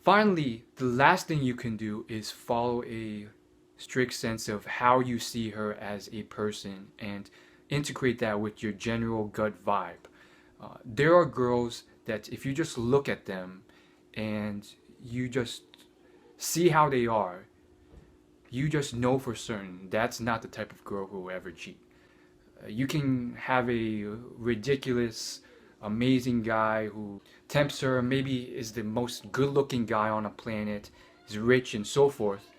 Finally, the last thing you can do is follow a strict sense of how you see her as a person and integrate that with your general gut vibe. There are girls that if you just look at them and you just see how they are, you just know for certain that's not the type of girl who will ever cheat. You can have a ridiculous, amazing guy who tempts her, maybe is the most good looking guy on the planet, is rich and so forth,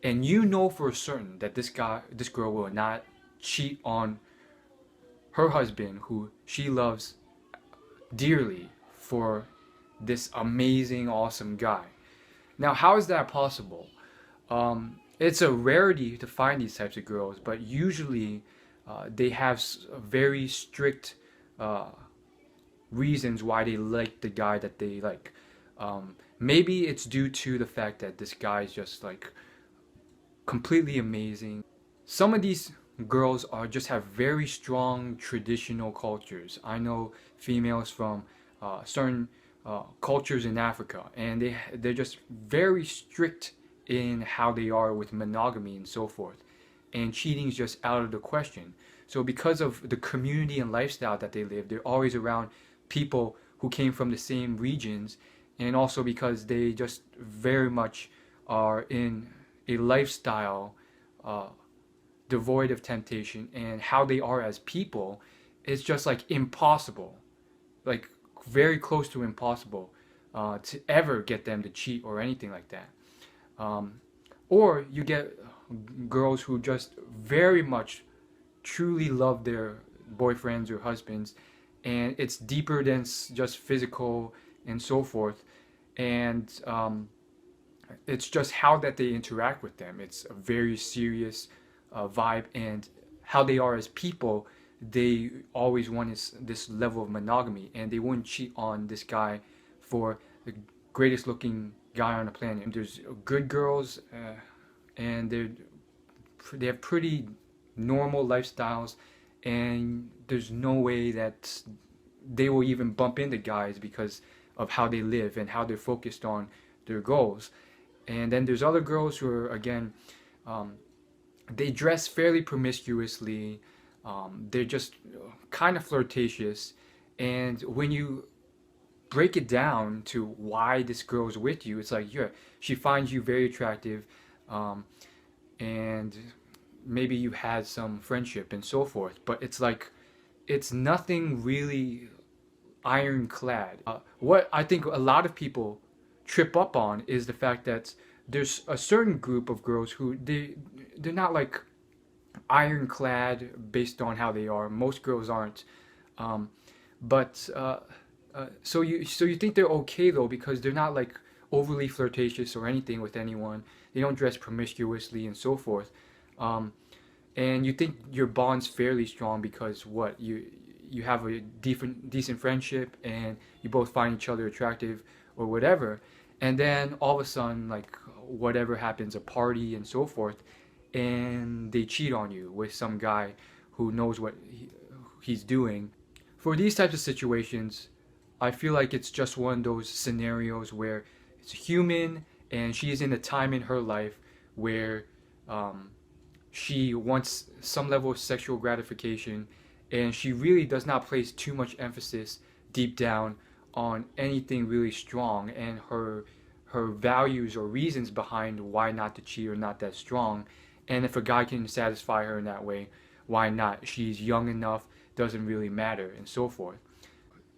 and you know for certain that this girl will not cheat on her husband who she loves dearly for this amazing, awesome guy. Now, how is that possible? It's a rarity to find these types of girls, but usually they have very strict uh, reasons why they like the guy that they like. Maybe it's due to the fact that this guy is just like completely amazing. Some of these girls are just have very strong traditional cultures. I know females from certain cultures in Africa, and they're just very strict in how they are with monogamy and so forth. And cheating is just out of the question. So because of the community and lifestyle that they live, they're always around people who came from the same regions, and also because they just very much are in a lifestyle uh, devoid of temptation, and how they are as people is just like impossible, like very close to impossible to ever get them to cheat or anything like that. Um, or you get girls who just very much truly love their boyfriends or husbands, and it's deeper than just physical and so forth. And it's just how that they interact with them. It's a very serious vibe, and how they are as people. They always want this level of monogamy, and they wouldn't cheat on this guy for the greatest looking guy on the planet. And there's good girls, and they have pretty normal lifestyles, and there's no way that they will even bump into guys because of how they live and how they're focused on their goals. And then there's other girls who are again, um, they dress fairly promiscuously. They're just kind of flirtatious, and when you break it down to why this girl's with you, it's like, yeah, she finds you very attractive, um, and maybe you had some friendship and so forth, but it's like it's nothing really ironclad. What I think a lot of people trip up on is the fact that there's a certain group of girls who they're not like ironclad based on how they are. Most girls aren't, um, but so you think they're okay though because they're not like overly flirtatious or anything with anyone. They don't dress promiscuously and so forth. Um, and you think your bond's fairly strong because what you have a decent friendship and you both find each other attractive or whatever, and then all of a sudden like whatever happens, a party and so forth, and they cheat on you with some guy who knows what he's doing. For these types of situations, I feel like it's just one of those scenarios where it's human, and she is in a time in her life where um, she wants some level of sexual gratification, and she really does not place too much emphasis deep down on anything really strong, and her values or reasons behind why not to cheat are not that strong. And if a guy can satisfy her in that way, why not? She's young enough, doesn't really matter, and so forth.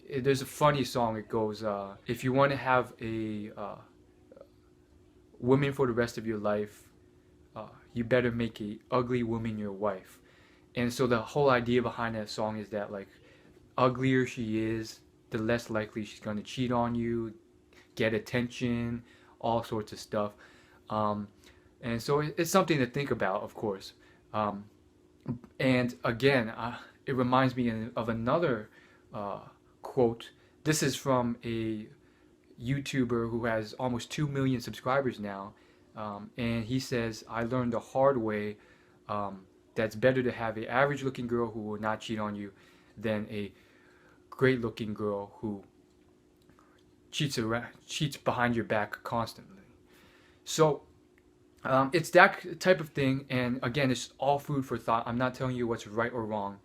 There's a funny song. It goes, if you want to have a woman for the rest of your life, you better make a ugly woman your wife. And so the whole idea behind that song is that like uglier she is, the less likely she's going to cheat on you, get attention, all sorts of stuff. Um, and so it's something to think about, of course. Um, and again, it reminds me of another uh, quote. This is from a YouTuber who has almost 2 million subscribers now. And he says, I learned the hard way um, that's better to have an average looking girl who will not cheat on you than a great looking girl who cheats behind your back constantly. So it's that type of thing, and again, it's all food for thought. I'm not telling you what's right or wrong.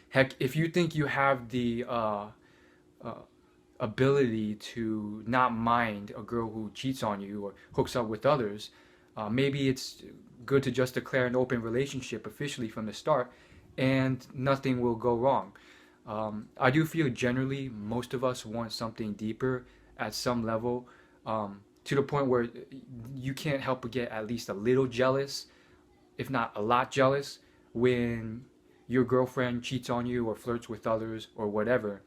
Heck, if you think you have the uh, ability to not mind a girl who cheats on you or hooks up with others, maybe it's good to just declare an open relationship officially from the start, and nothing will go wrong. I do feel generally most of us want something deeper at some level, to the point where you can't help but get at least a little jealous, if not a lot jealous, when your girlfriend cheats on you or flirts with others or whatever.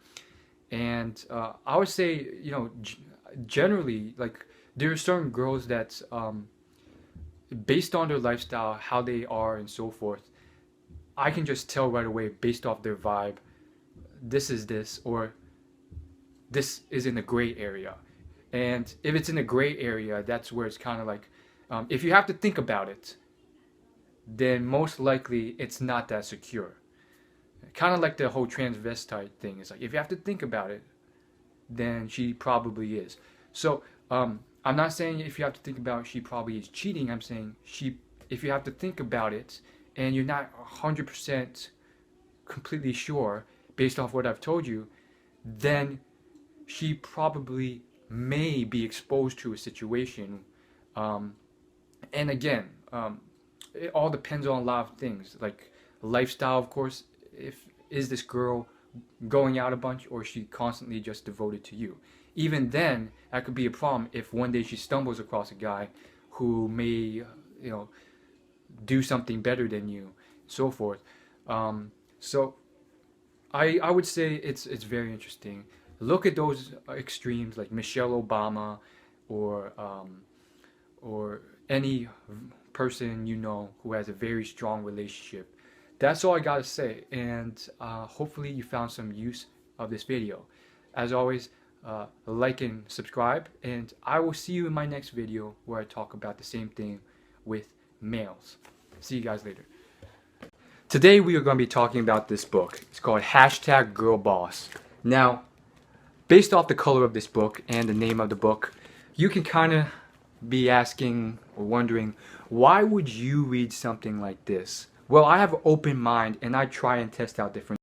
And I would say, generally, like, there are certain girls that, based on their lifestyle, how they are, and so forth, I can just tell right away based off their vibe, this is this, or this is in the gray area. And if it's in the gray area, that's where it's kind of like, if you have to think about it, then most likely it's not that secure. Kind of like the whole transvestite thing. It's like, if you have to think about it, then she probably is. So I'm not saying if you have to think about it, she probably is cheating. I'm saying if you have to think about it and you're not 100% completely sure based off what I've told you, then she probably may be exposed to a situation. And again, it all depends on a lot of things, like lifestyle, of course. If is this girl going out a bunch, or is she constantly just devoted to you? Even then, that could be a problem if one day she stumbles across a guy who may, do something better than you, so forth. So I would say it's very interesting. Look at those extremes like Michelle Obama, or any person who has a very strong relationship. That's all I gotta say, and hopefully you found some use of this video. As always, like and subscribe, and I will see you in my next video where I talk about the same thing with males. See you guys later. Today we are going to be talking about this book. It's called #GirlBoss. Now, based off the color of this book and the name of the book, you can kind of be asking or wondering, why would you read something like this? Well, I have an open mind, and I try and test out different